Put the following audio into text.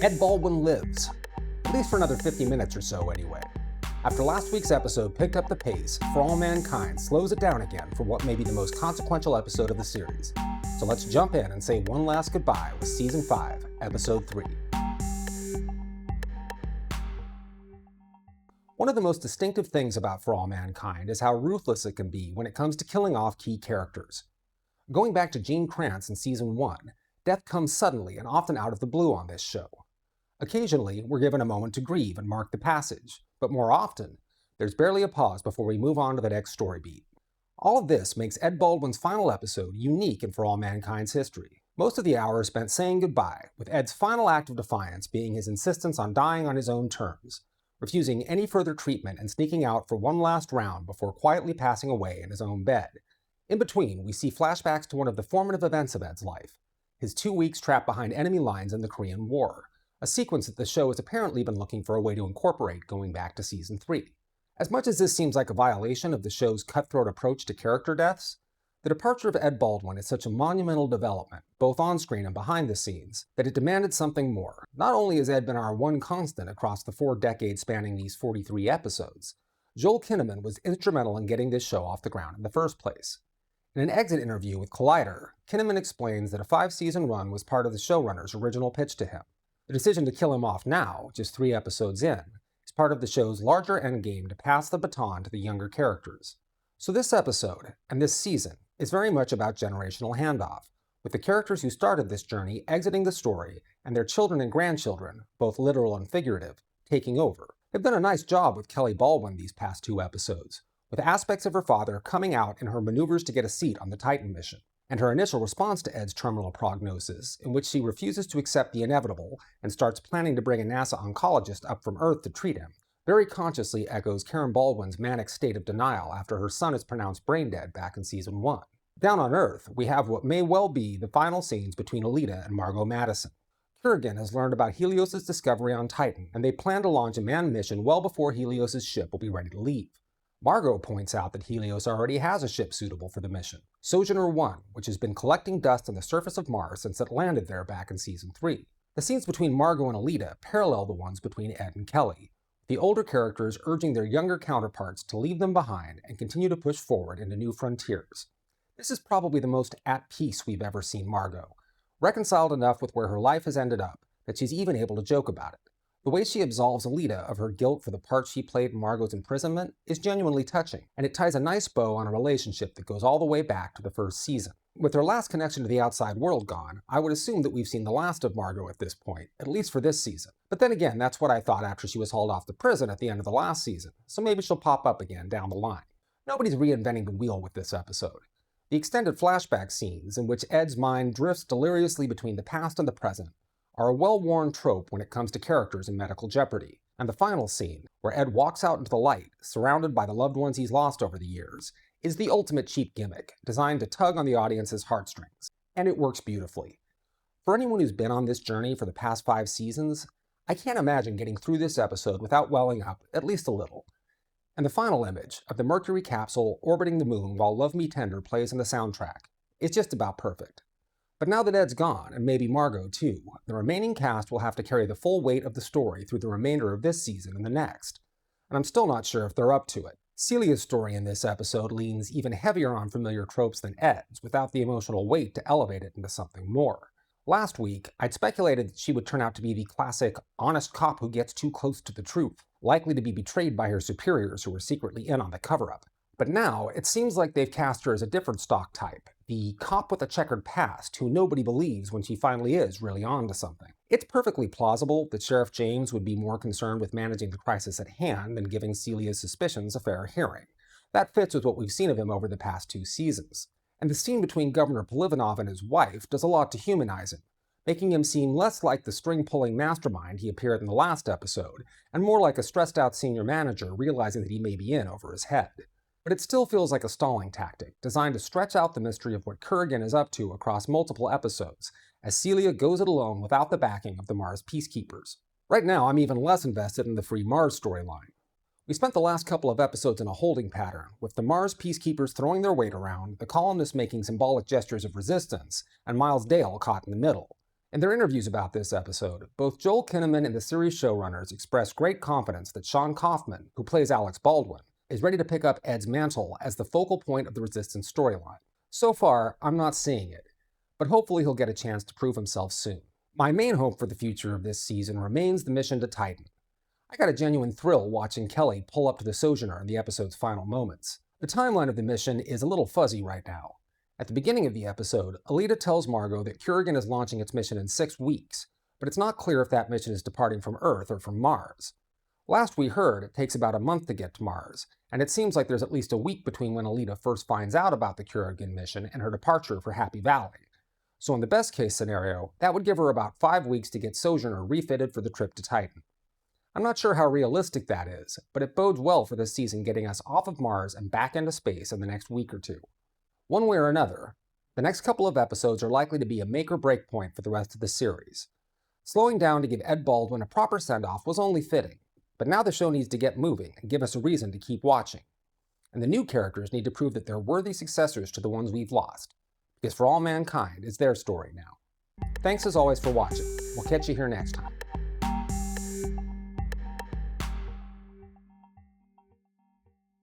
Ed Baldwin lives, at least for another 50 minutes or so anyway. After last week's episode picked up the pace, For All Mankind slows it down again for what may be the most consequential episode of the series. So let's jump in and say one last goodbye with Season 5, Episode 3. One of the most distinctive things about For All Mankind is how ruthless it can be when it comes to killing off key characters. Going back to Gene Kranz in Season 1, death comes suddenly and often out of the blue on this show. Occasionally, we're given a moment to grieve and mark the passage, but more often, there's barely a pause before we move on to the next story beat. All of this makes Ed Baldwin's final episode unique in For All Mankind's history. Most of the hour is spent saying goodbye, with Ed's final act of defiance being his insistence on dying on his own terms, refusing any further treatment and sneaking out for one last round before quietly passing away in his own bed. In between, we see flashbacks to one of the formative events of Ed's life, his 2 weeks trapped behind enemy lines in the Korean War, a sequence that the show has apparently been looking for a way to incorporate going back to Season 3. As much as this seems like a violation of the show's cutthroat approach to character deaths, the departure of Ed Baldwin is such a monumental development, both on-screen and behind the scenes, that it demanded something more. Not only has Ed been our one constant across the 4 decades spanning these 43 episodes, Joel Kinnaman was instrumental in getting this show off the ground in the first place. In an exit interview with Collider, Kinnaman explains that a 5-season run was part of the showrunner's original pitch to him. The decision to kill him off now, just 3 episodes in, is part of the show's larger endgame to pass the baton to the younger characters. So this episode, and this season, is very much about generational handoff, with the characters who started this journey exiting the story and their children and grandchildren, both literal and figurative, taking over. They've done a nice job with Kelly Baldwin these past 2 episodes, with aspects of her father coming out in her maneuvers to get a seat on the Titan mission, and her initial response to Ed's terminal prognosis, in which she refuses to accept the inevitable and starts planning to bring a NASA oncologist up from Earth to treat him, very consciously echoes Karen Baldwin's manic state of denial after her son is pronounced brain dead back in Season 1. Down on Earth, we have what may well be the final scenes between Aleida and Margo Madison. Kurgan has learned about Helios' discovery on Titan, and they plan to launch a manned mission well before Helios' ship will be ready to leave. Margo points out that Helios already has a ship suitable for the mission, Sojourner 1, which has been collecting dust on the surface of Mars since it landed there back in Season 3. The scenes between Margo and Aleida parallel the ones between Ed and Kelly, the older characters urging their younger counterparts to leave them behind and continue to push forward into new frontiers. This is probably the most at peace we've ever seen Margo, reconciled enough with where her life has ended up that she's even able to joke about it. The way she absolves Aleida of her guilt for the part she played in Margo's imprisonment is genuinely touching, and it ties a nice bow on a relationship that goes all the way back to the first season. With her last connection to the outside world gone, I would assume that we've seen the last of Margo at this point, at least for this season. But then again, that's what I thought after she was hauled off to prison at the end of the last season, so maybe she'll pop up again down the line. Nobody's reinventing the wheel with this episode. The extended flashback scenes, in which Ed's mind drifts deliriously between the past and the present, are a well-worn trope when it comes to characters in medical jeopardy. And the final scene, where Ed walks out into the light, surrounded by the loved ones he's lost over the years, is the ultimate cheap gimmick, designed to tug on the audience's heartstrings. And it works beautifully. For anyone who's been on this journey for the past 5 seasons, I can't imagine getting through this episode without welling up at least a little. And the final image of the Mercury capsule orbiting the moon while Love Me Tender plays in the soundtrack is just about perfect. But now that Ed's gone, and maybe Margo too, the remaining cast will have to carry the full weight of the story through the remainder of this season and the next. And I'm still not sure if they're up to it. Celia's story in this episode leans even heavier on familiar tropes than Ed's, without the emotional weight to elevate it into something more. Last week, I'd speculated that she would turn out to be the classic, honest cop who gets too close to the truth, likely to be betrayed by her superiors who were secretly in on the cover-up. But now, it seems like they've cast her as a different stock type, the cop with a checkered past who nobody believes when she finally is really on to something. It's perfectly plausible that Sheriff James would be more concerned with managing the crisis at hand than giving Celia's suspicions a fair hearing. That fits with what we've seen of him over the past 2 seasons. And the scene between Governor Polivanov and his wife does a lot to humanize him, making him seem less like the string-pulling mastermind he appeared in the last episode, and more like a stressed-out senior manager realizing that he may be in over his head. But it still feels like a stalling tactic, designed to stretch out the mystery of what Kurgan is up to across multiple episodes, as Celia goes it alone without the backing of the Mars Peacekeepers. Right now, I'm even less invested in the Free Mars storyline. We spent the last couple of episodes in a holding pattern, with the Mars Peacekeepers throwing their weight around, the colonists making symbolic gestures of resistance, and Miles Dale caught in the middle. In their interviews about this episode, both Joel Kinnaman and the series showrunners expressed great confidence that Sean Kaufman, who plays Alex Baldwin, is ready to pick up Ed's mantle as the focal point of the Resistance storyline. So far, I'm not seeing it, but hopefully he'll get a chance to prove himself soon. My main hope for the future of this season remains the mission to Titan. I got a genuine thrill watching Kelly pull up to the Sojourner in the episode's final moments. The timeline of the mission is a little fuzzy right now. At the beginning of the episode, Aleida tells Margo that Kurgan is launching its mission in 6 weeks, but it's not clear if that mission is departing from Earth or from Mars. Last we heard, it takes about a month to get to Mars, and it seems like there's at least a week between when Aleida first finds out about the Kurgan mission and her departure for Happy Valley. So in the best case scenario, that would give her about 5 weeks to get Sojourner refitted for the trip to Titan. I'm not sure how realistic that is, but it bodes well for this season getting us off of Mars and back into space in the next week or two. One way or another, the next couple of episodes are likely to be a make or break point for the rest of the series. Slowing down to give Ed Baldwin a proper send-off was only fitting, but now the show needs to get moving and give us a reason to keep watching. And the new characters need to prove that they're worthy successors to the ones we've lost, because For All Mankind is their story now. Thanks as always for watching. We'll catch you here next time.